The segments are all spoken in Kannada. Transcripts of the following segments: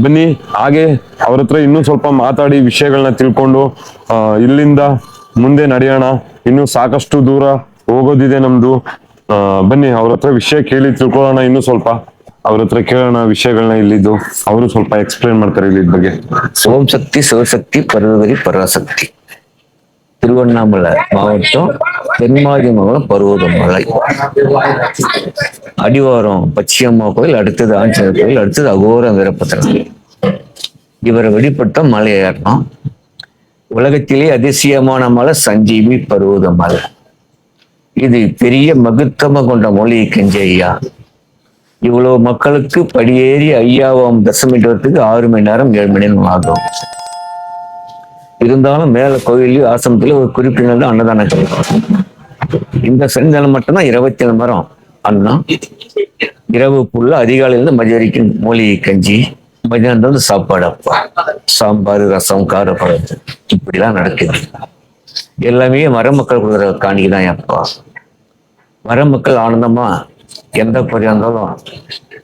ಬನ್ನಿ ಹಾಗೆ ಅವ್ರ ಹತ್ರ ಇನ್ನೂ ಸ್ವಲ್ಪ ಮಾತಾಡಿ ವಿಷಯಗಳನ್ನ ತಿಳ್ಕೊಂಡು ಇಲ್ಲಿಂದ ಮುಂದೆ ನಡೆಯೋಣ. ಇನ್ನು ಸಾಕಷ್ಟು ದೂರ ಹೋಗೋದಿದೆ ನಮ್ದು. ಬನ್ನಿ ಅವ್ರ ಹತ್ರ ವಿಷಯ ಕೇಳಿ ತಿಳ್ಕೊಳ್ಳೋಣ. ಇನ್ನು ಸ್ವಲ್ಪ ಅವ್ರ ಹತ್ರ ಕೇಳೋಣ ವಿಷಯಗಳನ್ನ ಇಲ್ಲಿದ್ದು. ಅವರು ಸ್ವಲ್ಪ ಎಕ್ಸ್ಪ್ಲೇನ್ ಮಾಡ್ತಾರೆ ಇಲ್ಲಿ ಬಗ್ಗೆ. ஓம் சக்தி சிவசக்தி பர்வதரி பராசக்தி. திருவண்ணாமலை மாவட்டம் தென்மாதி மங்கலம் பருவதமலை. அடிவாரம் பச்சையம்மா கோயில், அடுத்தது ஆஞ்சநேயர் கோயில், அடுத்தது அகோர வீரபத்திரன். இவரை வெளிப்பட்ட மலை ஏறணும். உலகத்திலே அதிசயமான மலை சஞ்சீவி பருவத மலை. இது பெரிய மகத்துவம் கொண்ட மொழி கஞ்சி ஐயா. இவ்வளவு மக்களுக்கு படியேறி ஐயாவாம் தசமிட்டுறதுக்கு 6 மணி நேரம் 7 மணி நேரம் ஆகும். இருந்தாலும் மேல கோயிலையும் ஆசிரமத்துல ஒரு குறிப்பிட்ட தான் அன்னதானம் கிடைக்கும். இந்த சனிதானம் மட்டும்தான் 27 மரம் அன்னம். இரவு புள்ள அதிகாலையிலிருந்து மதிய வரைக்கும் மூலிகை கஞ்சி, மதியானம் வந்து சாப்பாடு. அப்பா சாம்பார், ரசம், காரப்பழம் இப்படிலாம் நடக்குது. எல்லாமே மர மக்கள் கொடுக்குற காணிக்கு அப்பா. மர மக்கள் ஆனந்தமா எந்த குறையா இருந்தாலும்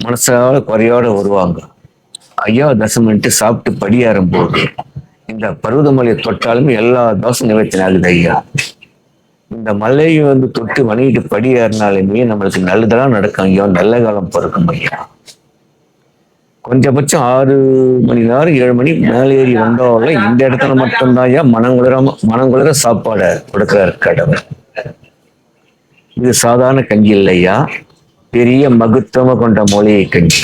மனசால குறையோட வருவாங்க. ஐயா தசமிட்டு சாப்பிட்டு படியேறும் போது இந்த பருவதமலையை தொட்டாலுமே எல்லா தோசம் நிவர்த்தி ஆகுது ஐயா. இந்த மலையை வந்து தொட்டு வணங்கிட்டு படியேறினாலுமே நம்மளுக்கு நல்லதெல்லாம் நடக்கும் ஐயா. நல்ல காலம் பிறக்கும் ஐயா. கொஞ்சபட்சம் 6 மணி நேரம் 7 மணி மேலே ஏறி வந்தாலும் இந்த இடத்துல மட்டும்தான் ஐயா மனங்குளிர சாப்பாடை கொடுக்கிறார் கடவுள். இது சாதாரண கஞ்சி இல்லையா, பெரிய மகத்துவம் கொண்ட மூலிகை கஞ்சி.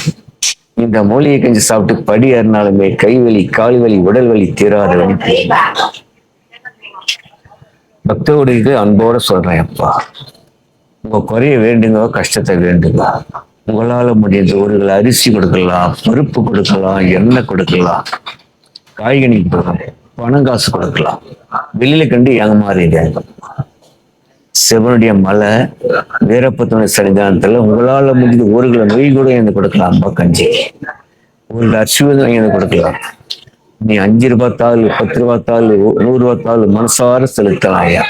இந்த மூலிகை கஞ்சி சாப்பிட்டு படி ஏறினாலுமே கைவலி, கால் வலி, உடல் வலி தீராத பக்தோடு அன்போட சொல்றேன் அப்பா. உங்க குறைய வேண்டுங்க, கஷ்டத்தை வேண்டுங்க. உங்களால முடிஞ்ச ஒரு அரிசி கொடுக்கலாம், பருப்பு கொடுக்கலாம், எண்ணெய் கொடுக்கலாம், காய்கறி கொடுக்கலாம், பணம் காசு கொடுக்கலாம். வெளியில கண்டு ஏமாறீங்க. சிவனுடைய மலை வீரப்பத்தினுடைய சன்னிதானத்துல உங்களால முடிஞ்ச ஒரு கிலோ நொய் கூட எனக்கு கொடுக்கலாம். அம்மா கஞ்சி ஒரு அரிசிவதம் எனக்கு கொடுக்கலாம். நீ 5 ரூபாய் தாள், 10 ரூபாய் தாள், 100 ரூபாய் தாள் மனசார செலுத்தலாம் ஐயா.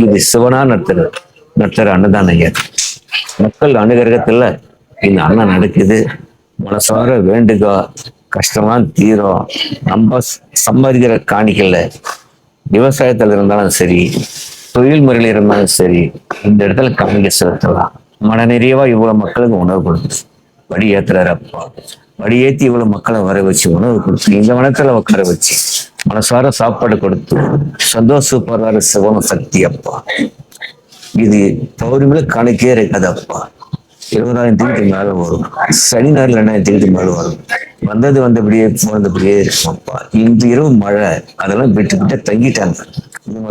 இது சிவனா நடத்துற அன்னதானம் ஐயா. மக்கள் அனுகிரகத்துல இந்த அண்ணன் நடக்குது. மனசார வேண்டுகா, கஷ்டமா தீரும். நம்ம சம்பாதிக்கிற காணிக்கல விவசாயத்துல இருந்தாலும் சரி, தொழில் முறையில் இருந்தாலும் சரி, இந்த இடத்துல காணிக்க செலுத்தலாம். மன நிறைவா இவ்வளவு மக்களுக்கு உணவு கொடுத்து வடி ஏத்துறாரப்பா. வடி ஏத்தி இவ்வளவு மக்களை வர வச்சு உணவு கொடுத்து இந்த வனத்துல உட்கார வச்சு மனசார சாப்பாடு கொடுத்து சந்தோஷப்படுறாரு சிவன சக்தி அப்பா. இது பௌர்ணமியில கணக்கே இருக்காது அப்பா. 20,000 தீட்டு மேல வரும். சனி ஞாயிறு 2,000 தீட்டு மேல வரும். வந்தபடியே போனதுபடியே இருக்கும் அப்பா. இந்த இரவு மழை அதெல்லாம் விட்டு தங்கிட்டாங்க.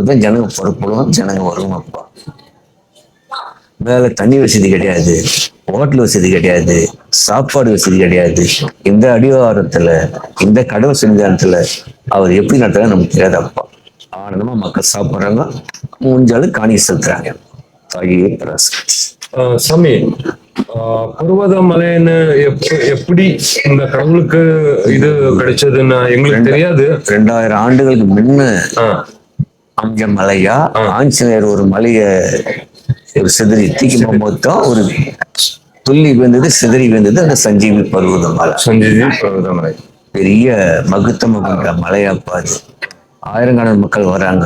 தான் ஜனங்க புறப்படும், ஜனங்க வரும் அப்பா. மேல தண்ணி வசதி கிடையாது, ஹோட்டல் வசதி கிடையாது, சாப்பாடு வசதி கிடையாது. இந்த அடிவாரத்துல இந்த கடவுள் சன்னிதானத்துல அவர் எப்படி நடத்துறாங்க நமக்கு தெரியாது அப்பா. ஆனந்தமா மக்கள் சாப்பிட்றாங்க, மூஞ்சாலும் காணி செலுத்துறாங்க. தாயே பராசக்தி. சாமி, பர்வதமலைன்னு எப்படி இந்த கடவுளுக்கு இது கிடைச்சதுன்னு எங்களுக்கு தெரியாது. 2000 ஆண்டுகளுக்கு முன்ன அங்க மலையா ஆஞ்சநேயர் ஒரு மலைய ஒரு சிதறி தீக்கி போகும்போதுதான் ஒரு துள்ளி விழுந்தது, சிதறி விழுந்தது அந்த சஞ்சீவி பர்வதமலை. சஞ்சீவி பர்வதமலை பெரிய மகத்துவம் கொண்ட மலையாப்பா. அது ஆயிரக்கணக்கான மக்கள் வராங்க.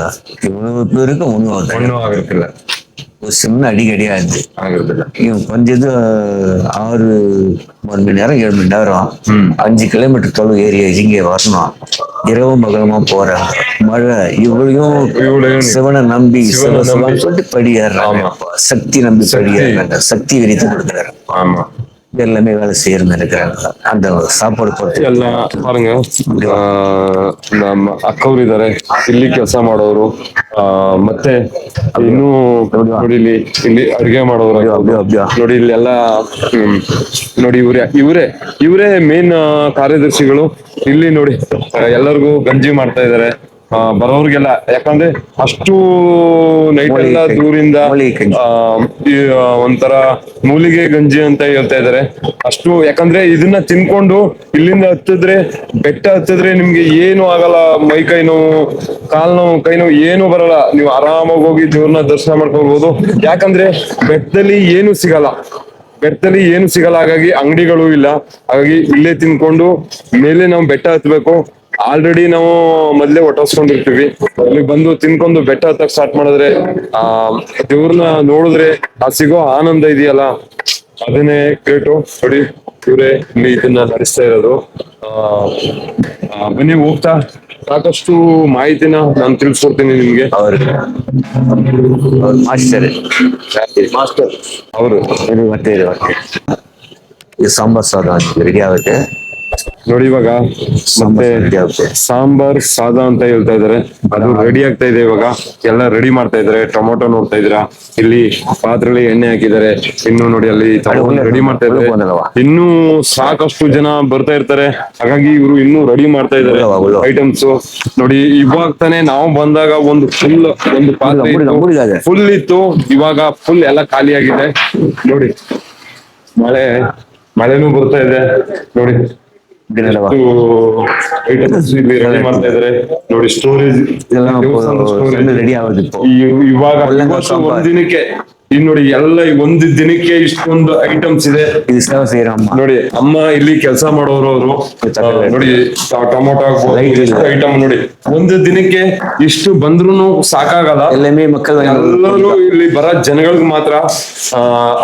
இவ்வளவு பேருக்கு ஒண்ணும் இருக்குல்ல, ஒரு சின்ன அடி கிடையாது. கொஞ்சது 6 மணி நேரம் 7 மணி நேரம் 5 கிலோமீட்டர் தொலைவு ஏரியா இங்கே வரணும். இரவும் பகலமா போறாங்க. மழை இவ்வளையும் சிவனை நம்பி சொல்லிட்டு படியேறாங்க. சக்தி நம்பி படியேறாங்க. சக்தி விரித்து கொடுக்குறாரு. ஆமா, எல்லாமே வேலை செய்யறது இருக்கிறாங்க. அந்த சாப்பாடு பொறுத்து எல்லாம் பாருங்க. ನಮ್ಮ ಅಕ್ಕವ್ರು ಇದಾರೆ ಇಲ್ಲಿ ಕೆಲಸ ಮಾಡೋರು. ಮತ್ತೆ ಇನ್ನು ನೋಡಿ ಇಲ್ಲಿ ಅಡುಗೆ ಮಾಡೋರು ನೋಡಿ. ಇಲ್ಲೆಲ್ಲ ನೋಡಿ ಇವರೇ ಮೇನ್ ಕಾರ್ಯದರ್ಶಿಗಳು. ಇಲ್ಲಿ ನೋಡಿ ಎಲ್ಲರಿಗೂ ಗಂಜಿ ಮಾಡ್ತಾ ಇದಾರೆ ಬರೋರ್ಗೆಲ್ಲ. ಯಾಕಂದ್ರೆ ಅಷ್ಟು ನೈಟ್ ಎಲ್ಲ ದೂರಿಂದ ಒಂಥರ ಮೂಲಿಗೆ ಗಂಜಿ ಅಂತ ಹೇಳ್ತಾ ಇದಾರೆ. ಅಷ್ಟು ಯಾಕಂದ್ರೆ ಇದನ್ನ ತಿನ್ಕೊಂಡು ಇಲ್ಲಿಂದ ಬೆಟ್ಟ ಹತ್ತಿದ್ರೆ ನಿಮ್ಗೆ ಏನು ಆಗಲ್ಲ. ಮೈ ಕೈ ನೋವು, ಕಾಲ್ ನೋವು, ಕೈ ನೋವು ಏನು ಬರಲ್ಲ. ನೀವು ಆರಾಮಾಗಿ ಹೋಗಿ ದೇವ್ರನ್ನ ದರ್ಶನ ಮಾಡ್ಕೊಳ್ಬಹುದು. ಯಾಕಂದ್ರೆ ಬೆಟ್ಟದಲ್ಲಿ ಏನು ಸಿಗಲ್ಲ. ಬೆಟ್ಟದಲ್ಲಿ ಏನು ಸಿಗಲ್ಲ, ಹಾಗಾಗಿ ಅಂಗಡಿಗಳು ಇಲ್ಲ, ಹಾಗಾಗಿ ಇಲ್ಲೇ ತಿನ್ಕೊಂಡು ಮೇಲೆ ನಾವು ಬೆಟ್ಟ ಹತ್ಬೇಕು. ಆಲ್ರೆಡಿ ನಾವು ಮೊದ್ಲೇ ಹೊಟ್ಟೋಸ್ಕೊಂಡಿರ್ತೀವಿ, ಅಲ್ಲಿ ಬಂದು ತಿನ್ಕೊಂಡು ಬೆಟ್ಟ ಹತ್ತಕ್ ಸ್ಟಾರ್ಟ್ ಮಾಡಿದ್ರೆ ಆ ದೇವ್ರನ್ನ ನೋಡಿದ್ರೆ ಆ ಸಿಗೋ ಆನಂದ ಇದೆಯಲ್ಲ, ಅದನ್ನೇ ಗ್ರೇಟು. ನೋಡಿ ಇವ್ರೆ ಇಲ್ಲಿ ಇದನ್ನ ನಡೆಸ್ತಾ ಇರೋದು. ಬನ್ನಿ ಹೋಗ್ತಾ ಸಾಕಷ್ಟು ಮಾಹಿತಿನ ನಾನು ತಿಳಿಸ್ಕೊಡ್ತೀನಿ ನಿಮ್ಗೆ. ಮಾಸ್ಟರ್ ಮಾಸ್ಟರ್ ಅವರು ಮತ್ತೆ ಈ ಸಾಂಬಾರ್ ಸಾದ ರೆಡಿ ಆಗುತ್ತೆ. ನೋಡಿ ಇವಾಗ ಮತ್ತೆ ಸಾಂಬಾರ್ ಸಾದ ಅಂತ ಹೇಳ್ತಾ ಇದಾರೆ, ಅದು ರೆಡಿ ಆಗ್ತಾ ಇದೆ. ಇವಾಗ ಎಲ್ಲ ರೆಡಿ ಮಾಡ್ತಾ ಇದಾರೆ. ಟೊಮೊಟೊ ನೋಡ್ತಾ ಇದ್ದೀರಾ, ಇಲ್ಲಿ ಪಾತ್ರೆಯಲ್ಲಿ ಎಣ್ಣೆ ಹಾಕಿದ್ದಾರೆ. ಇನ್ನು ನೋಡಿ ಅಲ್ಲಿ ರೆಡಿ ಮಾಡ್ತಾ ಇದ್ದಾರೆ. ಇನ್ನೂ ಸಾಕಷ್ಟು ಜನ ಬರ್ತಾ ಇರ್ತಾರೆ, ಹಾಗಾಗಿ ಇವರು ಇನ್ನೂ ರೆಡಿ ಮಾಡ್ತಾ ಇದ್ದಾರೆ ಐಟಮ್ಸ್. ನೋಡಿ ಇವಾಗ ತಾನೇ ನಾವು ಬಂದಾಗ ಒಂದು ಪಾತ್ರೆ ಫುಲ್ ಇತ್ತು, ಇವಾಗ ಫುಲ್ ಎಲ್ಲ ಖಾಲಿ ಆಗಿದೆ. ನೋಡಿ ಮಳೆನೂ ಬರ್ತಾ ಇದೆ. ನೋಡಿ ಐಟಮ್ಸ್ ರೆಡಿ ಮಾಡ್ತಾ ಇದಾರೆ. ನೋಡಿ ಸ್ಟೋರೇಜ್ ರೆಡಿ ಆಗೋದಿತ್ತು ಇವಾಗ ಒಂದ್ ದಿನಕ್ಕೆ. ಈಗ ನೋಡಿ ಎಲ್ಲ ಒಂದು ದಿನಕ್ಕೆ ಇಷ್ಟೊಂದು ಐಟಮ್ಸ್ ಇದೆ. ನೋಡಿ ಅಮ್ಮ ಇಲ್ಲಿ ಕೆಲಸ ಮಾಡೋರು ಅವರು. ನೋಡಿ ಟೊಮೊಟೊ ಐಟಮ್ ನೋಡಿ ಒಂದು ದಿನಕ್ಕೆ ಇಷ್ಟು ಬಂದ್ರು ಸಾಕಾಗಲ್ಲ. ಎಲ್ಲರೂ ಇಲ್ಲಿ ಬರೋ ಜನಗಳಿಗೆ ಮಾತ್ರ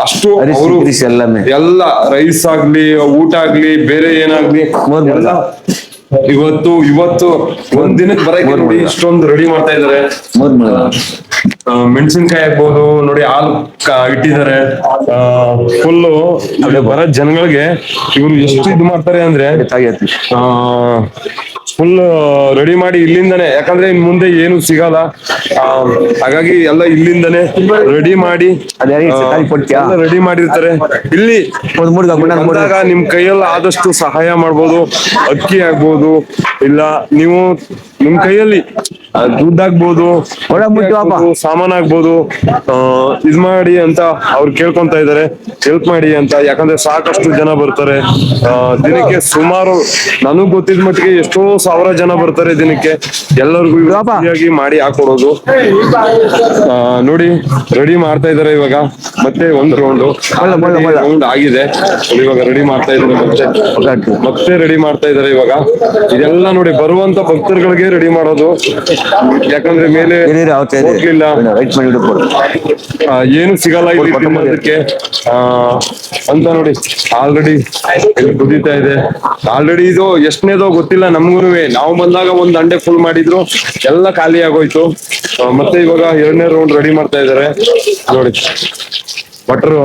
ಅಷ್ಟು ಅವರು ಎಲ್ಲ ರೈಸ್ ಆಗ್ಲಿ ಊಟ ಆಗ್ಲಿ ಬೇರೆ ಏನಾಗ್ಲಿ ಇವತ್ತು ಒಂದ್ ದಿನಕ್ಕೆ ಬರಕ್ಕೆ ನೋಡಿ ಇಷ್ಟೊಂದು ರೆಡಿ ಮಾಡ್ತಾ ಇದಾರೆ. ಮೆಣಸಿನ್ಕಾಯಿ ಹಾಕ್ಬೋದು ನೋಡಿ, ಹಾಲು ಇಟ್ಟಿದ್ದಾರೆ ಫುಲ್ಲು. ಬರೋ ಜನಗಳಿಗೆ ಇವ್ರು ಎಷ್ಟು ಇದು ಮಾಡ್ತಾರೆ ಅಂದ್ರೆ ಫುಲ್ ರೆಡಿ ಮಾಡಿ ಇಲ್ಲಿಂದಾನೆ, ಯಾಕಂದ್ರೆ ಇನ್ ಮುಂದೆ ಏನು ಸಿಗಲ್ಲ, ಹಾಗಾಗಿ ಎಲ್ಲ ಇಲ್ಲಿಂದಾನೆ ರೆಡಿ ಮಾಡಿ ರೆಡಿ ಮಾಡಿರ್ತಾರೆ. ಇಲ್ಲಿ ಬಂದಾಗ ನಿಮ್ ಕೈಯಲ್ಲಿ ಆದಷ್ಟು ಸಹಾಯ ಮಾಡ್ಬೋದು. ಅಕ್ಕಿ ಆಗ್ಬೋದು, ಇಲ್ಲ ನೀವು ನಿಮ್ ಕೈಯಲ್ಲಿ ದುಡ್ಡು ಆಗ್ಬೋದು, ಸಾಮಾನ್ ಆಗ್ಬೋದು, ಇದ್ ಮಾಡಿ ಅಂತ ಅವ್ರು ಕೇಳ್ಕೊಂತ ಇದಾರೆ, ಹೆಲ್ಪ್ ಮಾಡಿ ಅಂತ. ಯಾಕಂದ್ರೆ ಸಾಕಷ್ಟು ಜನ ಬರ್ತಾರೆ ದಿನಕ್ಕೆ. ಸುಮಾರು ನನಗ್ ಗೊತ್ತಿದ್ ಮಟ್ಟಿಗೆ ಎಷ್ಟೋ ಸಾವಿರ ಜನ ಬರ್ತಾರೆ ದಿನಕ್ಕೆ. ಎಲ್ಲರಿಗೂ ಮಾಡಿ ಹಾಕೊಡೋದು. ನೋಡಿ ರೆಡಿ ಮಾಡ್ತಾ ಇದಾರೆ ಇವಾಗ. ಮತ್ತೆ ಒಂದು ರೌಂಡ್ ಆಗಿದೆ, ಇವಾಗ ರೆಡಿ ಮಾಡ್ತಾ ಇದಾರೆ. ಮತ್ತೆ ರೆಡಿ ಮಾಡ್ತಾ ಇದಾರೆ ಇವಾಗ. ಇದೆಲ್ಲ ನೋಡಿ ಬರುವಂತ ಭಕ್ತರುಗಳಿಗೆ ರೆಡಿ ಮಾಡೋದು, ಯಾಕಂದ್ರೆ ಮೇಲೆ ಹೋಗ್ಲಿಲ್ಲ ಏನು ಸಿಗಲ್ಲ ಇಲ್ಲಿ ತಿನ್ನೋದಕ್ಕೆ ಅಂತ. ನೋಡಿ ಆಲ್ರೆಡಿ ಇಲ್ಲಿ ಕುದೀತಾ ಇದೆ. ಆಲ್ರೆಡಿ ಇದು ಎಷ್ಟನೇದೋ ಗೊತ್ತಿಲ್ಲ ನಮ್ಗೂನುವೆ. ನಾವು ಬಂದಾಗ ಒಂದ್ ಅಂಡೆ ಫುಲ್ ಮಾಡಿದ್ರು, ಎಲ್ಲ ಖಾಲಿ ಆಗೋಯ್ತು. ಮತ್ತೆ ಇವಾಗ 2ನೇ ರೌಂಡ್ ರೆಡಿ ಮಾಡ್ತಾ ಇದಾರೆ. ನೋಡಿ ಭಟ್ರು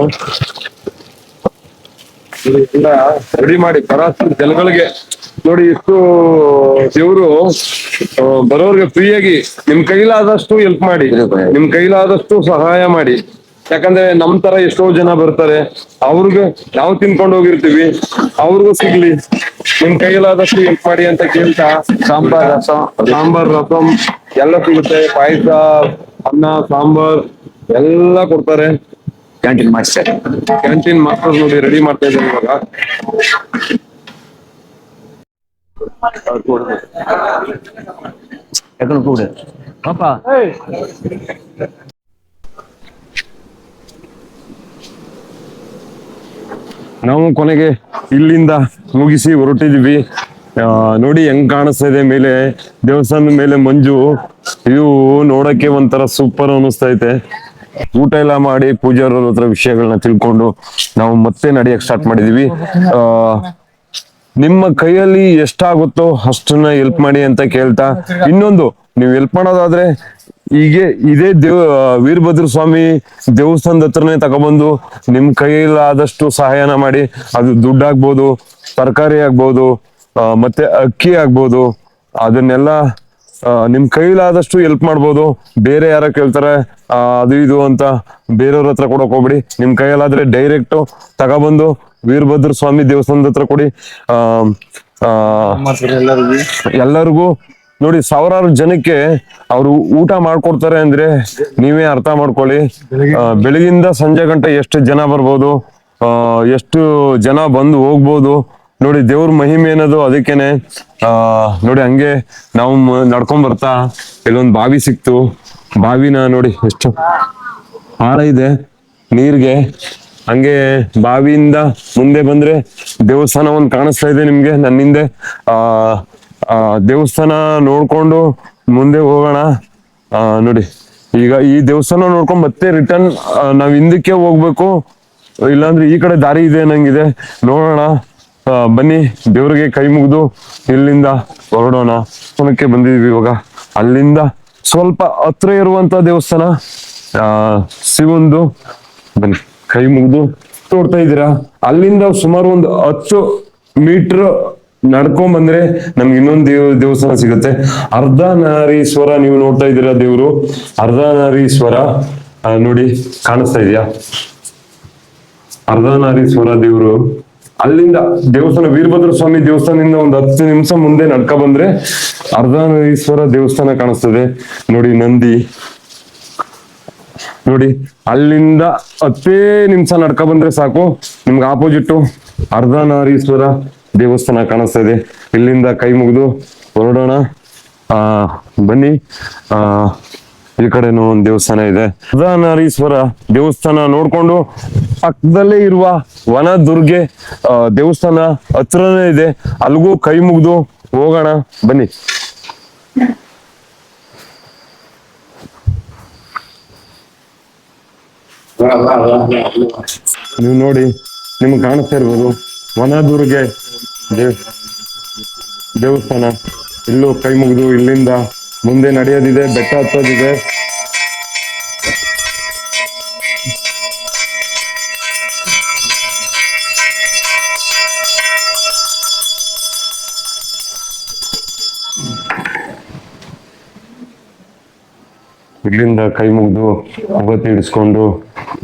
ರೆಡಿ ಮಾಡಿ ಬರೋ ಜನಗಳಿಗೆ ನೋಡಿ ಇಷ್ಟು ದೇವ್ರು ಬರೋರ್ಗೆ ಫ್ರೀಯಾಗಿ ನಿಮ್ ಕೈಲಾದಷ್ಟು ಹೆಲ್ಪ್ ಮಾಡಿ, ನಿಮ್ ಕೈಲಾದಷ್ಟು ಸಹಾಯ ಮಾಡಿ. ಯಾಕಂದ್ರೆ ನಮ್ ತರ ಎಷ್ಟೋ ಜನ ಬರ್ತಾರೆ, ಅವ್ರಿಗೆ ನಾವು ತಿನ್ಕೊಂಡು ಹೋಗಿರ್ತೀವಿ, ಅವ್ರಿಗೂ ಸಿಗ್ಲಿ, ನಿಮ್ ಕೈಲಾದಷ್ಟು ಹೆಲ್ಪ್ ಮಾಡಿ ಅಂತ ಕೇಳ್ತಾ ಸಾಂಬಾರ್ ರಸಂ ಎಲ್ಲ ಸಿಗುತ್ತೆ. ಪಾಯಸ, ಅನ್ನ, ಸಾಂಬಾರ್ ಎಲ್ಲ ಕೊಡ್ತಾರೆ. ಕ್ಯಾಂಟೀನ್ ಮಾಸ್ಟರ್ ನೋಡಿ ರೆಡಿ ಮಾಡ್ತಾ ಇದ್ದಾರೆ ಇವಾಗ. ನಾವು ಕೊನೆಗೆ ಇಲ್ಲಿಂದ ಮುಗಿಸಿ ಹೊರಟಿದ್ವಿ. ನೋಡಿ ಹೆಂಗ್ ಕಾಣಿಸ್ತಾ ಇದೆ ಮೇಲೆ ದೇವಸ್ಥಾನದ ಮೇಲೆ ಮಂಜು. ಇದು ನೋಡಕ್ಕೆ ಒಂಥರ ಸೂಪರ್ ಅನಿಸ್ತೈತೆ. ಊಟ ಎಲ್ಲ ಮಾಡಿ ಪೂಜಾರವ್ರ ಹತ್ರ ವಿಷಯಗಳನ್ನ ತಿಳ್ಕೊಂಡು ನಾವು ಮತ್ತೆ ನಡೆಯಕ್ ಸ್ಟಾರ್ಟ್ ಮಾಡಿದೀವಿ. ನಿಮ್ಮ ಕೈಯಲ್ಲಿ ಎಷ್ಟಾಗುತ್ತೋ ಅಷ್ಟನ್ನ ಹೆಲ್ಪ್ ಮಾಡಿ ಅಂತ ಕೇಳ್ತಾ, ಇನ್ನೊಂದು ನೀವು ಹೆಲ್ಪ್ ಮಾಡೋದಾದ್ರೆ ಇದೇ ವೀರಭದ್ರ ಸ್ವಾಮಿ ದೇವಸ್ಥಾನದ ಹತ್ರನೇ ತಗೊಬಂದು ನಿಮ್ ಕೈಲಾದಷ್ಟು ಸಹಾಯನ ಮಾಡಿ. ಅದು ದುಡ್ಡಾಗ್ಬೋದು, ತರಕಾರಿ ಆಗ್ಬೋದು, ಮತ್ತೆ ಅಕ್ಕಿ ಆಗ್ಬೋದು, ಅದನ್ನೆಲ್ಲ ನಿಮ್ ಕೈಲಾದಷ್ಟು ಹೆಲ್ಪ್ ಮಾಡ್ಬೋದು. ಬೇರೆ ಯಾರ ಕೇಳ್ತಾರೆ ಅದು ಇದು ಅಂತ ಬೇರೆಯವ್ರ ಹತ್ರ ಕೊಡಕ್ ಹೋಗ್ಬಿಡಿ. ನಿಮ್ ಕೈಯಲ್ಲಾದ್ರೆ ಡೈರೆಕ್ಟ್ ತಗೊಬಂದು ವೀರಭದ್ರ ಸ್ವಾಮಿ ದೇವಸ್ಥಾನದ ಹತ್ರ ಕೊಡಿ. ಎಲ್ಲರಿಗೂ ನೋಡಿ ಸಾವಿರಾರು ಜನಕ್ಕೆ ಅವರು ಊಟ ಮಾಡ್ಕೊಡ್ತಾರೆ ಅಂದ್ರೆ ನೀವೇ ಅರ್ಥ ಮಾಡ್ಕೊಳ್ಳಿ. ಬೆಳಗಿಂದ ಸಂಜೆ ಗಂಟೆ ಎಷ್ಟು ಜನ ಬರ್ಬೋದು, ಎಷ್ಟು ಜನ ಬಂದು ಹೋಗ್ಬೋದು. ನೋಡಿ ದೇವ್ರ ಮಹಿಮೆ ಏನದು ಅದಕ್ಕೇನೆ. ನೋಡಿ ಹಂಗೆ ನಾವು ನಡ್ಕೊಂಡ್ ಬರ್ತಾ ಇಲ್ಲೊಂದು ಬಾವಿ ಸಿಕ್ತು. ಬಾವಿನ ನೋಡಿ ಎಷ್ಟು ಆಳ ಇದೆ ನೀರ್ಗೆ. ಹಂಗೆ ಬಾವಿಯಿಂದ ಮುಂದೆ ಬಂದ್ರೆ ದೇವಸ್ಥಾನ ಒಂದ್ ಕಾಣಿಸ್ತಾ ಇದೆ ನಿಮ್ಗೆ ನನ್ನ ಹಿಂದೆ. ಆ ಆ ದೇವಸ್ಥಾನ ನೋಡ್ಕೊಂಡು ಮುಂದೆ ಹೋಗೋಣ. ನೋಡಿ ಈಗ ಈ ದೇವಸ್ಥಾನ ನೋಡ್ಕೊಂಡ್ ಮತ್ತೆ ರಿಟರ್ನ್ ನಾವ್ ಹಿಂದಕ್ಕೆ ಹೋಗ್ಬೇಕು, ಇಲ್ಲಾಂದ್ರೆ ಈ ಕಡೆ ದಾರಿ ಇದೆ ನಂಗಿದೆ, ನೋಡೋಣ. ಬನ್ನಿ ದೇವ್ರಿಗೆ ಕೈ ಮುಗಿದು ಇಲ್ಲಿಂದ ಹೊರಡೋಣ. ದೇವಸ್ಥಾನಕ್ಕೆ ಬಂದಿದೀವಿ ಇವಾಗ. ಅಲ್ಲಿಂದ ಸ್ವಲ್ಪ ಹತ್ರ ಇರುವಂತ ದೇವಸ್ಥಾನ ಶಿವಂದು. ಬನ್ನಿ ಕೈ ಮುಗಿದು ನೋಡ್ತಾ ಇದ್ದೀರಾ, ಅಲ್ಲಿಂದ ಸುಮಾರು ಒಂದು 10 ಮೀಟರ್ ನಡ್ಕೊಂಡ್ ಬಂದ್ರೆ ನಮ್ಗೆ ಇನ್ನೊಂದು ದೇವಸ್ಥಾನ ಸಿಗುತ್ತೆ. ಅರ್ಧನಾರೀಶ್ವರ ನೀವು ನೋಡ್ತಾ ಇದ್ದೀರಾ ದೇವ್ರು, ಅರ್ಧನಾರೀಶ್ವರ. ನೋಡಿ ಕಾಣಿಸ್ತಾ ಇದೆಯಾ ಅರ್ಧನಾರೀಶ್ವರ ದೇವ್ರು. ಅಲ್ಲಿಂದ ದೇವಸ್ಥಾನ ವೀರಭದ್ರ ಸ್ವಾಮಿ ದೇವಸ್ಥಾನದಿಂದ ಒಂದು 10 ನಿಮಿಷ ಮುಂದೆ ನಡ್ಕ ಬಂದ್ರೆ ಅರ್ಧನಾರೀಶ್ವರ ದೇವಸ್ಥಾನ ಕಾಣಿಸ್ತದೆ. ನೋಡಿ ನಂದಿ ನೋಡಿ, ಅಲ್ಲಿಂದ 10 ನಿಮಿಷ ನಡ್ಕ ಬಂದ್ರೆ ಸಾಕು ನಿಮ್ಗೆ ಆಪೋಸಿಟ್ ಅರ್ಧನಾರೀಶ್ವರ ದೇವಸ್ಥಾನ ಕಾಣಿಸ್ತಾ ಇದೆ. ಇಲ್ಲಿಂದ ಕೈ ಮುಗಿದು ಹೊರಡೋಣ. ಬನ್ನಿ. ಈ ಕಡೆನೂ ಒಂದು ದೇವಸ್ಥಾನ ಇದೆ. ಅರ್ಧನಾರೀಶ್ವರ ದೇವಸ್ಥಾನ ನೋಡ್ಕೊಂಡು ಪಕ್ಕದಲ್ಲೇ ಇರುವ ವನದುರ್ಗೆ ದೇವಸ್ಥಾನ ಹತ್ರನೇ ಇದೆ, ಅಲ್ಗೂ ಕೈ ಮುಗಿದು ಹೋಗೋಣ. ಬನ್ನಿ. ನೀವು ನೋಡಿ, ನಿಮ್ಗೆ ಕಾಣಿಸ್ತಾ ಇರ್ಬೋದು ವನದುರ್ಗೆ ದೇವಸ್ಥಾನ. ಇಲ್ಲೂ ಕೈ ಮುಗಿದು ಇಲ್ಲಿಂದ ಮುಂದೆ ನಡೆಯೋದಿದೆ, ಬೆಟ್ಟ ಹತ್ತೋದಿದೆ. ಇಲ್ಲಿಂದ ಕೈ ಮುಗಿದು ಅವತ್ತಿ ಹಿಡಿಸ್ಕೊಂಡು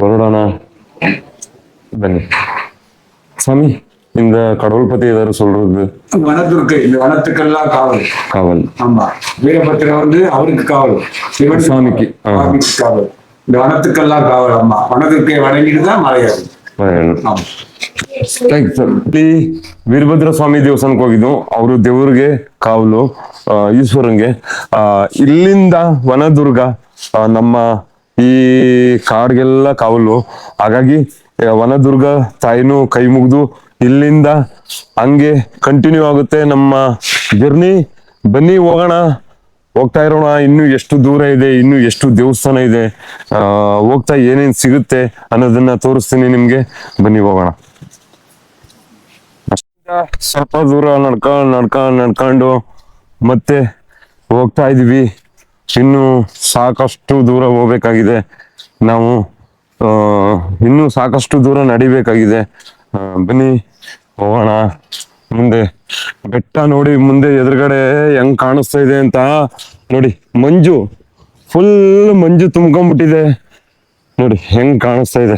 ಹೊರಡೋಣ. ಬನ್ನಿ ಸ್ವಾಮಿ. இந்த கடவுள் பத்தி ஏதாவது சொல்றது? வனத்துக்கு இந்த வனத்துக்கெல்லாம் காவல் காவல். ஆமா, வீரபத்திரர் வந்து அவருக்கு காவல், சிவன் சாமிக்கு காவல். இந்த வனத்துக்கெல்லாம் காவல். ஆமா, வனத்துக்கே வணங்கிட்டு தான் மலையாகும். ಇಲ್ಲಿ ವೀರಭದ್ರ ಸ್ವಾಮಿ ದೇವಸ್ಥಾನಕ್ಕೆ ಹೋಗಿದ್ದು, ಅವರು ದೇವ್ರಿಗೆ ಕಾವಲು, ಈಶ್ವರಂಗೆ. ಇಲ್ಲಿಂದ ವನದುರ್ಗ ನಮ್ಮ ಈ ಕಾಡ್ಗೆಲ್ಲ ಕಾವಲು. ಹಾಗಾಗಿ ವನದುರ್ಗ ತಾಯಿನೂ ಕೈ ಮುಗಿದು ಇಲ್ಲಿಂದ ಹಂಗೆ ಕಂಟಿನ್ಯೂ ಆಗುತ್ತೆ ನಮ್ಮ ಜರ್ನಿ. ಬನ್ನಿ ಹೋಗೋಣ, ಹೋಗ್ತಾ ಇರೋಣ. ಇನ್ನು ಎಷ್ಟು ದೂರ ಇದೆ, ಇನ್ನು ಎಷ್ಟು ದೇವಸ್ಥಾನ ಇದೆ, ಹೋಗ್ತಾ ಏನೇನ್ ಸಿಗುತ್ತೆ ಅನ್ನೋದನ್ನ ತೋರಿಸ್ತೀನಿ ನಿಮ್ಗೆ. ಬನ್ನಿ ಹೋಗೋಣ. ಸ್ವಲ್ಪ ದೂರ ನಡ್ಕೊಂಡು ಮತ್ತೆ ಹೋಗ್ತಾ ಇದೀವಿ. ಇನ್ನು ಸಾಕಷ್ಟು ದೂರ ಹೋಗ್ಬೇಕಾಗಿದೆ ನಾವು, ಇನ್ನು ಸಾಕಷ್ಟು ದೂರ ನಡಿಬೇಕಾಗಿದೆ. ಬನ್ನಿ ಹೋಗೋಣ. ಮುಂದೆ ಬೆಟ್ಟ ನೋಡಿ, ಮುಂದೆ ಎದುರುಗಡೆ ಹೆಂಗ್ ಕಾಣಿಸ್ತಾ ಇದೆ ಅಂತ ನೋಡಿ. ಮಂಜು, ಫುಲ್ ಮಂಜು ತುಂಬ್ಕೊಂಡ್ಬಿಟ್ಟಿದೆ ನೋಡಿ ಹೆಂಗ್ ಕಾಣಿಸ್ತಾ ಇದೆ.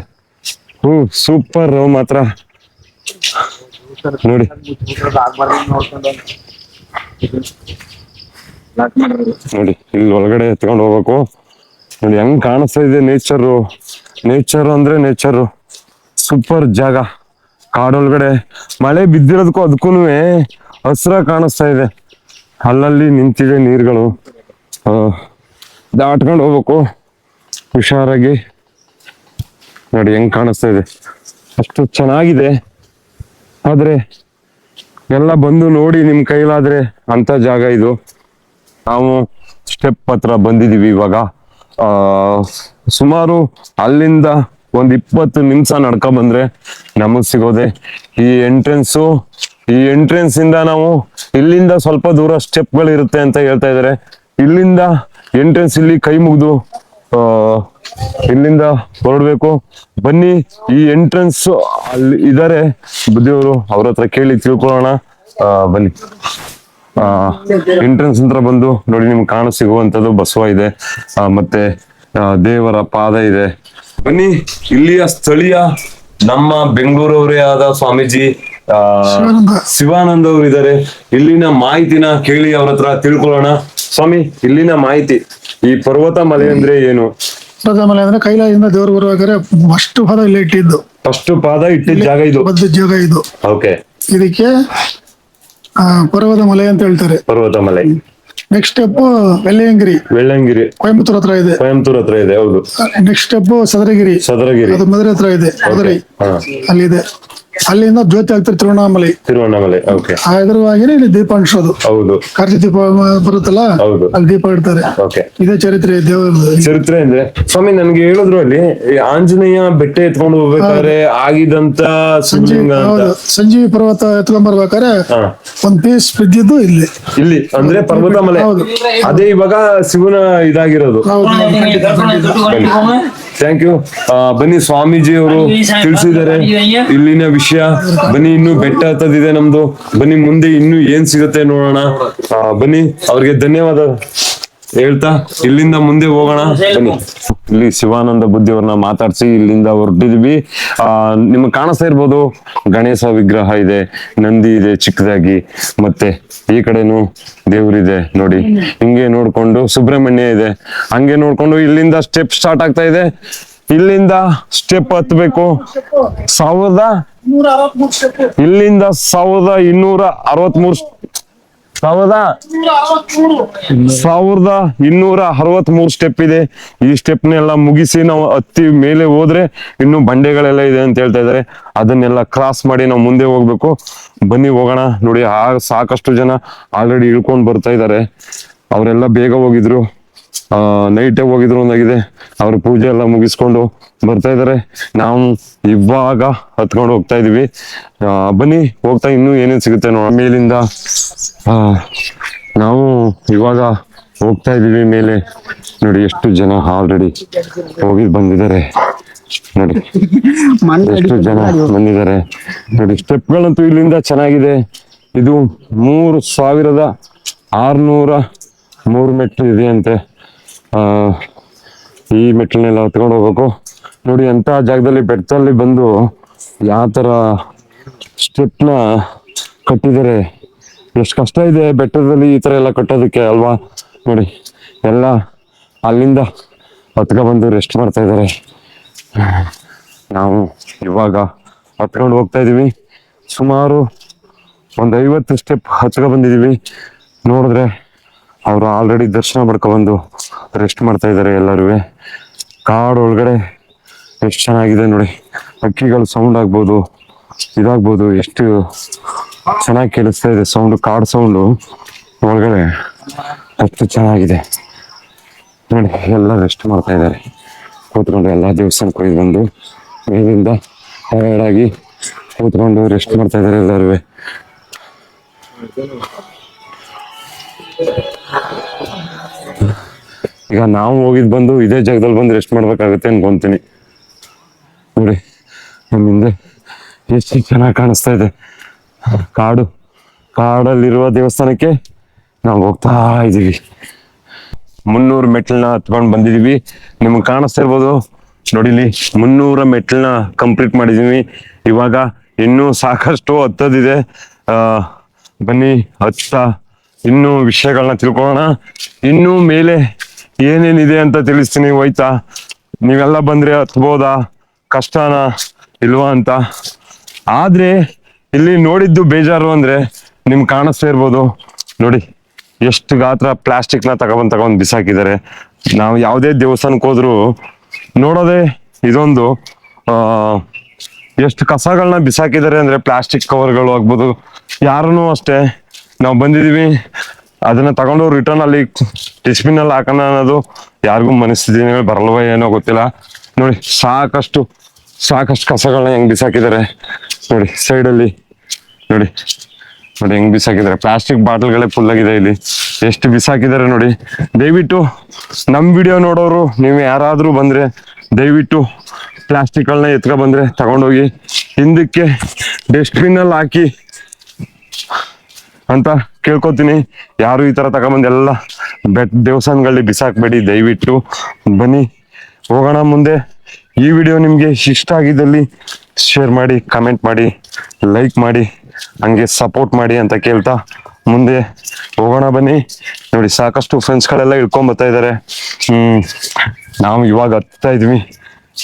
ಸೂಪರ್ ಮಾತ್ರ ನೋಡಿ. ನೋಡಿ ಇಲ್ಲಿ ಒಳಗಡೆ ಎತ್ಕೊಂಡು ಹೋಗ್ಬೇಕು. ನೋಡಿ ಹೆಂಗ್ ಕಾಣಿಸ್ತಾ ಇದೆ ನೇಚರ್ ಅಂದ್ರೆ ನೇಚರ್. ಸೂಪರ್ ಜಾಗ. ಕಾಡೊಳಗಡೆ ಮಳೆ ಬಿದ್ದಿರೋದಕ್ಕೂ ಅದಕ್ಕೂ ಹಸ್ರ ಕಾಣಿಸ್ತಾ ಇದೆ. ಅಲ್ಲಲ್ಲಿ ನಿಂತಿದೆ ನೀರುಗಳು. ದಾಟ್ಕೊಂಡು ಹೋಗ್ಬೇಕು ಹುಷಾರಾಗಿ. ನೋಡಿ ಹೆಂಗ್ ಕಾಣಿಸ್ತಾ ಇದೆ, ಅಷ್ಟು ಚೆನ್ನಾಗಿದೆ. ಆದ್ರೆ ಎಲ್ಲ ಬಂದು ನೋಡಿ ನಿಮ್ ಕೈಲಾದ್ರೆ ಅಂತ ಜಾಗ ಇದು. ನಾವು ಸ್ಟೆಪ್ ಹತ್ರ ಬಂದಿದೀವಿ ಇವಾಗ. ಸುಮಾರು ಅಲ್ಲಿಂದ ಒಂದ್ 20 ನಿಮಿಷ ನಡ್ಕ ಬಂದ್ರೆ ನಮಗ್ ಸಿಗೋದೆ ಈ ಎಂಟ್ರೆನ್ಸ್ ಇಂದ. ನಾವು ಇಲ್ಲಿಂದ ಸ್ವಲ್ಪ ದೂರ ಸ್ಟೆಪ್ಗಳು ಇರುತ್ತೆ ಅಂತ ಹೇಳ್ತಾ ಇದಾರೆ. ಇಲ್ಲಿಂದ ಎಂಟ್ರೆನ್ಸ್ ಇಲ್ಲಿ ಕೈ ಮುಗಿದು ಇಲ್ಲಿಂದ ಹೊರಡ್ಬೇಕು. ಬನ್ನಿ, ಈ ಎಂಟ್ರೆನ್ಸ್ ಅಲ್ಲಿ ಇದಾರೆ ಬುದ್ಧಿಯವರು, ಅವ್ರ ಹತ್ರ ಕೇಳಿ ತಿಳ್ಕೊಳ್ಳೋಣ. ಬನ್ನಿ. ಎಂಟ್ರೆನ್ಸ್ ಹತ್ರ ಬಂದು ನೋಡಿ, ನಿಮ್ಗೆ ಕಾಣ ಸಿಗುವಂತದ್ದು ಬಸವ ಇದೆ, ಮತ್ತೆ ದೇವರ ಪಾದ ಇದೆ. ಬನ್ನಿ. ಇಲ್ಲಿಯ ಸ್ಥಳೀಯ ನಮ್ಮ ಬೆಂಗಳೂರವರೇ ಆದ ಸ್ವಾಮೀಜಿ ಶಿವಾನಂದ ಅವರು ಇದ್ದಾರೆ. ಇಲ್ಲಿನ ಮಾಹಿತಿನ ಕೇಳಿ ಅವ್ರ ಹತ್ರ ತಿಳ್ಕೊಳ್ಳೋಣ. ಸ್ವಾಮಿ, ಇಲ್ಲಿನ ಮಾಹಿತಿ, ಈ ಪರ್ವತ ಮಲೆ ಅಂದ್ರೆ ಏನು? ಪರ್ವತ ಮಲೆ ಅಂದ್ರೆ ಕೈಲಾಸದಿಂದ ದೇವ್ರು ಬರುವಾಗರೆ ಫಸ್ಟ್ ಪಾದ ಇಲ್ಲಿ ಇಟ್ಟಿದ್ದು, ಫಸ್ಟ್ ಪಾದ ಇಟ್ಟಿದ್ದ ಜಾಗ ಇದು, ಜಾಗ ಇದು. ಓಕೆ. ಇದಕ್ಕೆ ಪರ್ವತ ಮಲೆ ಅಂತ ಹೇಳ್ತಾರೆ. ಪರ್ವತ ಮಲೆ. ನೆಕ್ಸ್ಟ್ ಸ್ಟೆಪ್ ವೆಲ್ಲಂಗಿರಿ, ವೆಳ್ಳಂಗಿರಿ ಕೊಯಂಬತ್ತೂರ್ ಹತ್ರ ಇದೆ. ಕೊಯಂಬತ್ತೂರ್ ಹತ್ರ ಇದೆ. ಹೌದು. Next step Sadaragiri, Sadaragiri. ಅದು ಮಧುರೈ ಹತ್ರ ಇದೆ. ಮಧುರೈ ಹಾ, ಅಲ್ಲಿದೆ. ಅಲ್ಲಿಂದ ಜ್ಯೋತಿ ಆಗ್ತಾರೆ ತಿರುವಣ್ಣಾಮಲೈ. ತಿರುವಣ್ಣಾಮಲೈ. ಓಕೆ. ಆ ಎದುರುವಾಗಿನೇ ಇಲ್ಲಿ ದೀಪ ಅಂಟಿಸೋದು. ಹೌದು. ಕಾರ್ತಿಕ ದೀಪ ಬರುತ್ತಲ್ಲ, ಹೌದು. ಅಲ್ಲಿ ದೀಪ ಇಡ್ತಾರೆ. ಓಕೆ. ಇದೇ ಚರಿತ್ರೆ ದೇವರದ್ದು. ಚರಿತ್ರೆ ಅಂದ್ರೆ ಸ್ವಾಮಿ ನನ್ಗೆ ಹೇಳಿದ್ರು ಅಲ್ಲಿ ಈ ಆಂಜನೇಯ ಬೆಟ್ಟ ಎತ್ಕೊಂಡು ಹೋಗ್ಬೇಕಾದ್ರೆ ಆಗಿದಂತ ಶಿವಲಿಂಗ ಅಂತ. ಹೌದು, ಸಂಜೀವಿ ಪರ್ವತ ಎತ್ಕೊಂಡ್ ಬರ್ಬೇಕಾದ್ರೆ ಹಾ. ಒಂದ್ ಪೀಸ್ ಬಿದ್ದಿದ್ದು ಇಲ್ಲಿ. ಇಲ್ಲಿ ಅಂದ್ರೆ ಪರ್ವತ ಮಲೆ. ಹೌದು. ಅದೇ ಇವಾಗ ಶಿವನ ಇದಾಗಿರೋದು. Thank you. ಬನ್ನಿ, ಸ್ವಾಮೀಜಿ ಅವರು ತಿಳಿಸಿದ್ದಾರೆ ಇಲ್ಲಿನ ವಿಷಯ. ಬನ್ನಿ, ಇನ್ನು ಬೆಟ್ಟ ಹತ್ತದಿದೆ ನಮ್ದು. ಬನ್ನಿ, ಮುಂದೆ ಇನ್ನು ಏನ್ ಸಿಗುತ್ತೆ ನೋಡೋಣ. ಬನ್ನಿ, ಅವ್ರಿಗೆ ಧನ್ಯವಾದ ಹೇಳ್ತಾ ಇಲ್ಲಿಂದ ಮುಂದೆ ಹೋಗೋಣ. ಬನ್ನಿ. ಇಲ್ಲಿ ಶಿವಾನಂದ ಬುದ್ಧಿ ಅವ್ರನ್ನ ಮಾತಾಡ್ಸಿ ಇಲ್ಲಿಂದ ಹೊರಟಿದ್ವಿ. ನಿಮ್ಗೆ ಕಾಣಿಸ್ತಾ ಇರ್ಬೋದು, ಗಣೇಶ ವಿಗ್ರಹ ಇದೆ, ನಂದಿ ಇದೆ ಚಿಕ್ಕದಾಗಿ, ಮತ್ತೆ ಈ ಕಡೆನು ದೇವ್ರಿದೆ ನೋಡಿ. ಹಿಂಗೆ ನೋಡ್ಕೊಂಡು ಸುಬ್ರಹ್ಮಣ್ಯ ಇದೆ. ಹಂಗೆ ನೋಡ್ಕೊಂಡು ಇಲ್ಲಿಂದ ಸ್ಟೆಪ್ ಸ್ಟಾರ್ಟ್ ಆಗ್ತಾ ಇದೆ. ಇಲ್ಲಿಂದ ಸ್ಟೆಪ್ ಹತ್ಬೇಕು. ಇಲ್ಲಿಂದ 1263 ಸ್ಟೆಪ್ ಇದೆ. ಈ ಸ್ಟೆಪ್ನೆಲ್ಲ ಮುಗಿಸಿ ನಾವು ಹತ್ತಿ ಮೇಲೆ ಹೋದ್ರೆ ಇನ್ನು ಬಂಡೆಗಳೆಲ್ಲ ಇದೆ ಅಂತ ಹೇಳ್ತಾ ಇದಾರೆ. ಅದನ್ನೆಲ್ಲ ಕ್ರಾಸ್ ಮಾಡಿ ನಾವು ಮುಂದೆ ಹೋಗ್ಬೇಕು. ಬನ್ನಿ ಹೋಗೋಣ. ನೋಡಿ, ಸಾಕಷ್ಟು ಜನ ಆಲ್ರೆಡಿ ಇಳ್ಕೊಂಡ್ ಬರ್ತಾ ಇದ್ದಾರೆ. ಅವರೆಲ್ಲ ಬೇಗ ಹೋಗಿದ್ರು, ನೈಟೇ ಹೋಗಿದ್ರು ಅಂದಾಗಿದೆ. ಅವ್ರ ಪೂಜೆ ಎಲ್ಲ ಮುಗಿಸ್ಕೊಂಡು ಬರ್ತಾ ಇದಾರೆ. ನಾವು ಇವಾಗ ಹತ್ಕೊಂಡು ಹೋಗ್ತಾ ಇದೀವಿ. ಬನ್ನಿ, ಹೋಗ್ತಾ ಇನ್ನೂ ಏನೇನ್ ಸಿಗುತ್ತೆ ನೋಡ. ಮೇಲಿಂದ ನಾವು ಇವಾಗ ಹೋಗ್ತಾ ಇದೀವಿ ಮೇಲೆ. ನೋಡಿ, ಎಷ್ಟು ಜನ ಆಲ್ರೆಡಿ ಹೋಗಿ ಬಂದಿದ್ದಾರೆ. ನೋಡಿ ಎಷ್ಟು ಜನ ಬಂದಿದ್ದಾರೆ. ನೋಡಿ, ಸ್ಟೆಪ್ಗಳಂತೂ ಇಲ್ಲಿಂದ ಚೆನ್ನಾಗಿದೆ. ಇದು 3603 ಮೆಟ್ಲು ಇದೆ ಅಂತೆ. ಈ ಮೆಟ್ಲನ್ನೆಲ್ಲ ಹತ್ಕೊಂಡು ಹೋಗ್ಬೇಕು. ನೋಡಿ, ಅಂತ ಜಾಗದಲ್ಲಿ ಬೆಟ್ಟದಲ್ಲಿ ಬಂದು ಯಾವ ತರ ಸ್ಟೆಪ್ನ ಕಟ್ಟಿದ್ದಾರೆ. ಎಷ್ಟು ಕಷ್ಟ ಇದೆ ಬೆಟ್ಟದಲ್ಲಿ ಈ ತರ ಎಲ್ಲ ಕಟ್ಟೋದಕ್ಕೆ ಅಲ್ವಾ. ನೋಡಿ, ಎಲ್ಲ ಅಲ್ಲಿಂದ ಹತ್ಕ ಬಂದು ರೆಸ್ಟ್ ಮಾಡ್ತಾ ಇದ್ದಾರೆ. ನಾವು ಇವಾಗ ಹತ್ಕೊಂಡು ಹೋಗ್ತಾ ಇದೀವಿ. ಸುಮಾರು ಒಂದು 50 ಸ್ಟೆಪ್ ಹತ್ಕ ಬಂದಿದೀವಿ. ನೋಡಿದ್ರೆ ಅವರು ಆಲ್ರೆಡಿ ದರ್ಶನ ಮಾಡ್ಕೊಬಂದು ರೆಸ್ಟ್ ಮಾಡ್ತಾ ಇದ್ದಾರೆ ಎಲ್ಲರೂ. ಕಾಡು ಒಳಗಡೆ ಎಷ್ಟು ಚೆನ್ನಾಗಿದೆ ನೋಡಿ. ಹಕ್ಕಿಗಳು ಸೌಂಡ್ ಆಗ್ಬೋದು, ಇದಾಗ್ಬೋದು, ಎಷ್ಟು ಚೆನ್ನಾಗಿ ಕೇಳಿಸ್ತಾ ಇದೆ ಸೌಂಡ್. ಕಾಡು ಸೌಂಡು ಒಳಗಡೆ ಅಷ್ಟು ಚೆನ್ನಾಗಿದೆ ನೋಡಿ. ಎಲ್ಲ ರೆಸ್ಟ್ ಮಾಡ್ತಾ ಇದ್ದಾರೆ ಕೂತ್ಕೊಂಡು. ಎಲ್ಲ ದೇವಸ್ಥಾನಕ್ಕೆ ಹೋಗಿ ಬಂದು ಮೇಲಿಂದ ಟಯರ್ಡ್ ಆಗಿ ಕೂತ್ಕೊಂಡು ರೆಸ್ಟ್ ಮಾಡ್ತಾ ಇದ್ದಾರೆ ಎಲ್ಲರೂ. ಈಗ ನಾವು ಹೋಗಿದ್ ಬಂದು ಇದೇ ಜಾಗದಲ್ಲಿ ಬಂದು ರೆಸ್ಟ್ ಮಾಡ್ಬೇಕಾಗತ್ತೆ ಅನ್ಕೊಂತೀನಿ. ನೋಡಿ, ನಮ್ಮ ಹಿಂದೆ ಎಷ್ಟು ಚೆನ್ನಾಗಿ ಕಾಣಿಸ್ತಾ ಇದೆ. ಕಾಡಲ್ಲಿರುವ ದೇವಸ್ಥಾನಕ್ಕೆ ನಾವು ಹೋಗ್ತಾ ಇದೀವಿ. 300 ಮೆಟ್ಲನ್ನ ಹತ್ಕೊಂಡು ಬಂದಿದೀವಿ. ನಿಮ್ಗೆ ಕಾಣಿಸ್ತಾ ಇರ್ಬೋದು ನೋಡಿ, ಇಲ್ಲಿ 300 ಮೆಟ್ಲನ್ನ ಕಂಪ್ಲೀಟ್ ಮಾಡಿದೀವಿ. ಇವಾಗ ಇನ್ನೂ ಸಾಕಷ್ಟು ಹತ್ತದಿದೆ. ಬನ್ನಿ, ಇನ್ನೂ ವಿಷಯಗಳನ್ನ ತಿಳ್ಕೊಳ್ಳೋಣ. ಇನ್ನೂ ಮೇಲೆ ಏನೇನಿದೆ ಅಂತ ತಿಳಿಸ್ತೀನಿ. ಹೋಯ್ತಾ, ನೀವೆಲ್ಲ ಬಂದ್ರೆ ಹತ್ಬೋದಾ, ಕಷ್ಟನಾ ಇಲ್ವಾ ಅಂತ. ಆದ್ರೆ ಇಲ್ಲಿ ನೋಡಿದ್ದು ಬೇಜಾರು ಅಂದ್ರೆ ನಿಮ್ಗೆ ಕಾಣಿಸ್ತಾ ಇರ್ಬೋದು ನೋಡಿ, ಎಷ್ಟು ಗಾತ್ರ ಪ್ಲಾಸ್ಟಿಕ್ನ ತಗೊಂಡ್ ಬಿಸಾಕಿದ್ದಾರೆ. ನಾವು ಯಾವುದೇ ದೇವಸ್ಥಾನಕ್ಕೆ ಹೋದ್ರು ನೋಡೋದೆ ಇದೊಂದು. ಎಷ್ಟು ಕಸಗಳನ್ನ ಬಿಸಾಕಿದ್ದಾರೆ ಅಂದ್ರೆ, ಪ್ಲಾಸ್ಟಿಕ್ ಕವರ್ಗಳು ಆಗ್ಬೋದು. ಯಾರನ್ನೂ ಅಷ್ಟೇ, ನಾವು ಬಂದಿದೀವಿ ಅದನ್ನ ತಗೊಂಡು ರಿಟರ್ನ್ ಅಲ್ಲಿ ಡಸ್ಟ್ಬಿನ್ ಅಲ್ಲಿ ಹಾಕೋಣ ಅನ್ನೋದು ಯಾರಿಗೂ ಮನಸ್ಥಿತಿಗಳು ಬರಲ್ವ ಏನೋ ಗೊತ್ತಿಲ್ಲ. ನೋಡಿ, ಸಾಕಷ್ಟು ಕಸಗಳನ್ನ ಹೆಂಗ್ ಬಿಸಾಕಿದ್ದಾರೆ ನೋಡಿ. ಸೈಡಲ್ಲಿ ನೋಡಿ ಹೆಂಗ್ ಬಿಸಾಕಿದ್ದಾರೆ. ಪ್ಲಾಸ್ಟಿಕ್ ಬಾಟಲ್ಗಳೇ ಫುಲ್ ಆಗಿದೆ ಇಲ್ಲಿ. ಎಷ್ಟು ಬಿಸಾಕಿದ್ದಾರೆ ನೋಡಿ. ದಯವಿಟ್ಟು ನಮ್ ವಿಡಿಯೋ ನೋಡೋರು ನೀವು ಯಾರಾದ್ರೂ ಬಂದ್ರೆ ದಯವಿಟ್ಟು ಪ್ಲಾಸ್ಟಿಕ್ಗಳನ್ನ ಎತ್ಕೊ ಬಂದ್ರೆ ತಗೊಂಡೋಗಿ ಹಿಂದಕ್ಕೆ ಡಸ್ಟ್ಬಿನ್ ಅಲ್ಲಿ ಹಾಕಿ ಅಂತ ಕೇಳ್ಕೊತೀನಿ. ಯಾರು ಈ ತರ ತಗೊಂಬಂದ್ ಎಲ್ಲ ದೇವಸ್ಥಾನಗಳಲ್ಲಿ ಬಿಸಾಕ್ಬೇಡಿ ದಯವಿಟ್ಟು. ಬನ್ನಿ ಹೋಗೋಣ ಮುಂದೆ. ಈ ವಿಡಿಯೋ ನಿಮ್ಗೆ ಇಷ್ಟ ಆಗಿದ್ದಲ್ಲಿ ಶೇರ್ ಮಾಡಿ, ಕಮೆಂಟ್ ಮಾಡಿ, ಲೈಕ್ ಮಾಡಿ, ಹಂಗೆ ಸಪೋರ್ಟ್ ಮಾಡಿ ಅಂತ ಕೇಳ್ತಾ ಮುಂದೆ ಹೋಗೋಣ ಬನ್ನಿ. ನೋಡಿ, ಸಾಕಷ್ಟು ಫ್ರೆಂಡ್ಸ್ಗಳೆಲ್ಲ ಇಳ್ಕೊಂಡ್ ಬರ್ತಾ ಇದಾರೆ. ನಾವು ಇವಾಗ ಹತ್ತಾ ಇದ್ವಿ.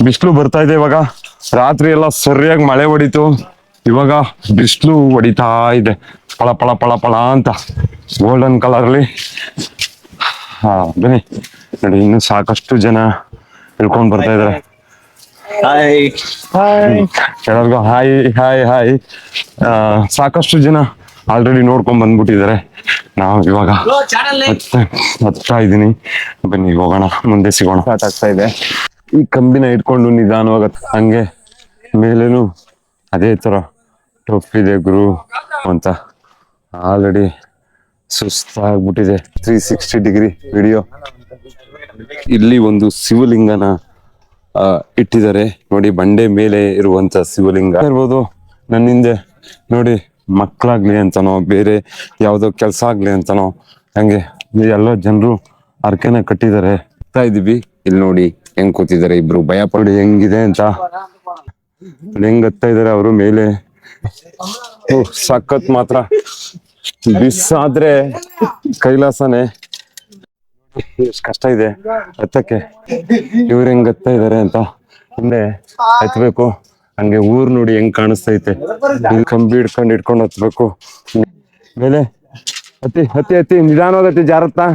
ಬಿಸಿಲು ಬರ್ತಾ ಇದೆ. ಇವಾಗ ರಾತ್ರಿ ಎಲ್ಲ ಸರಿಯಾಗಿ ಮಳೆ ಹೊಡಿತು. ಇವಾಗ ಬಿಸಿಲು ಹೊಡಿತಾ ಇದೆ, ಪಳ ಪಳ ಪಳ ಪಳ ಅಂತ ಗೋಲ್ಡನ್ ಕಲರ್ ಅಲ್ಲಿ. ಹಾ ಬನ್ನಿ ನೋಡಿ, ಇನ್ನು ಸಾಕಷ್ಟು ಜನ ಇಳ್ಕೊಂಡ್ ಬರ್ತಾ ಇದಾರೆ. ಎಲ್ಲರಿಗೂ ಹಾಯ್ ಹಾಯ್ ಹಾಯ್. ಸಾಕಷ್ಟು ಜನ ಆಲ್ರೆಡಿ ನೋಡ್ಕೊಂಡ್ ಬಂದ್ಬಿಟ್ಟಿದ್ದಾರೆ. ನಾವು ಇವಾಗ ಮತ್ತೆ ಹತ್ತಾ ಇದ್ದೀನಿ. ಬನ್ನಿ ಹೋಗೋಣ, ಮುಂದೆ ಸಿಗೋಣ. ಸ್ಟಾರ್ಟ್ ಆಗ್ತಾ ಇದೆ. ಈ ಕಂಬಿನ ಇಟ್ಕೊಂಡು ನಿಧಾನವಾಗ ಹಂಗೆ ಮೇಲೇನು ಅದೇ ತರ ಟೊಪ್ಪಿದೆ ಗುರು ಅಂತ ಆಲ್ರೆಡಿ ಸುಸ್ತಾಗ್ಬಿಟ್ಟಿದೆ. 360 degree video. ಇಲ್ಲಿ ಒಂದು ಶಿವಲಿಂಗನ ಇಟ್ಟಿದ್ದಾರೆ ನೋಡಿ, ಬಂಡೆ ಮೇಲೆ ಇರುವಂತ ಶಿವಲಿಂಗ ಇರ್ಬೋದು. ನನ್ನ ಹಿಂದೆ ನೋಡಿ, ಮಕ್ಕಳಾಗ್ಲಿ ಅಂತನೋ ಬೇರೆ ಯಾವ್ದೋ ಕೆಲ್ಸ ಆಗ್ಲಿ ಅಂತನೋ ಹಂಗೆ ಎಲ್ಲ ಜನರು ಅರ್ಕೆನ ಕಟ್ಟಿದ್ದಾರೆ. ಇದೀವಿ ಇಲ್ಲಿ ನೋಡಿ ಹೆಂಗ್ ಕೂತಿದ್ದಾರೆ ಇಬ್ರು, ಭಯ ಪಡಿ ಹೆಂಗಿದೆ ಅಂತ. ಹೆಂಗ್ ಹತ್ತಾ ಇದಾರೆ ಅವರು ಮೇಲೆ. ಸಖತ್ ಮಾತ್ರ. ಬಿಸಾದ್ರೆ ಕೈಲಾಸನೆ. ಎಷ್ಟ್ ಕಷ್ಟ ಇದೆ ಹತ್ತಕ್ಕೆ. ಇವ್ರು ಹೆಂಗ್ ಹತ್ತಾ ಇದಾರೆ ಅಂತ ಹಿಂದೆ ಹತ್ಬೇಕು. ಹಂಗೆ ಊರ್ ನೋಡಿ ಹೆಂಗ್ ಕಾಣಿಸ್ತೈತೆ. ಕಂಬಿ ಇಟ್ಕೊಂಡು ಹತ್ಬೇಕು ಮೇಲೆ. ಹತ್ತಿ ಹತ್ತಿ ಹತ್ತಿ ನಿಧಾನವಾಗಿ ಜಾರತ್ತಾ.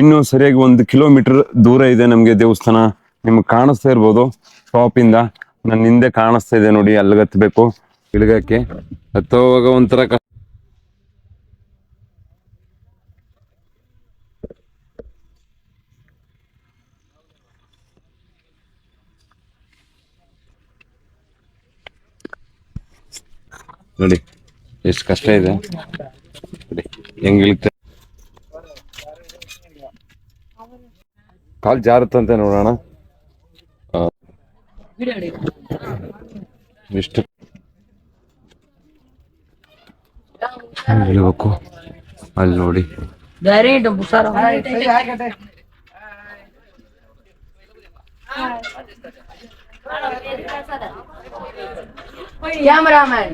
ಇನ್ನು ಸರಿಯಾಗಿ 1 ಕಿಲೋಮೀಟರ್ ದೂರ ಇದೆ ನಮ್ಗೆ ದೇವಸ್ಥಾನ. ನಿಮ್ಗೆ ಕಾಣಿಸ್ತಾ ಇರ್ಬೋದು ಟಾಪ್ ಇಂದ. ನನ್ನ ಹಿಂದೆ ಕಾಣಿಸ್ತಾ ಇದೆ ನೋಡಿ, ಅಲ್ಲಿಗೆ ಹತ್ಬೇಕು. ಇಳ್ಗಕ್ಕೆ ಹತ್ತೋವಾಗ ಒಂಥರ ನೋಡಿ ಎಷ್ಟು ಕಷ್ಟ ಇದೆ ನೋಡಿ, ಹೆಂಗ್ ಇಳಿತ. ಕಾಲ್ ಜಾರುತ್ತಂತೆ ನೋಡೋಣ. ಎಷ್ಟು ಇಳ್ಬೇಕು ಅಲ್ಲಿ ನೋಡಿ. Cameraman.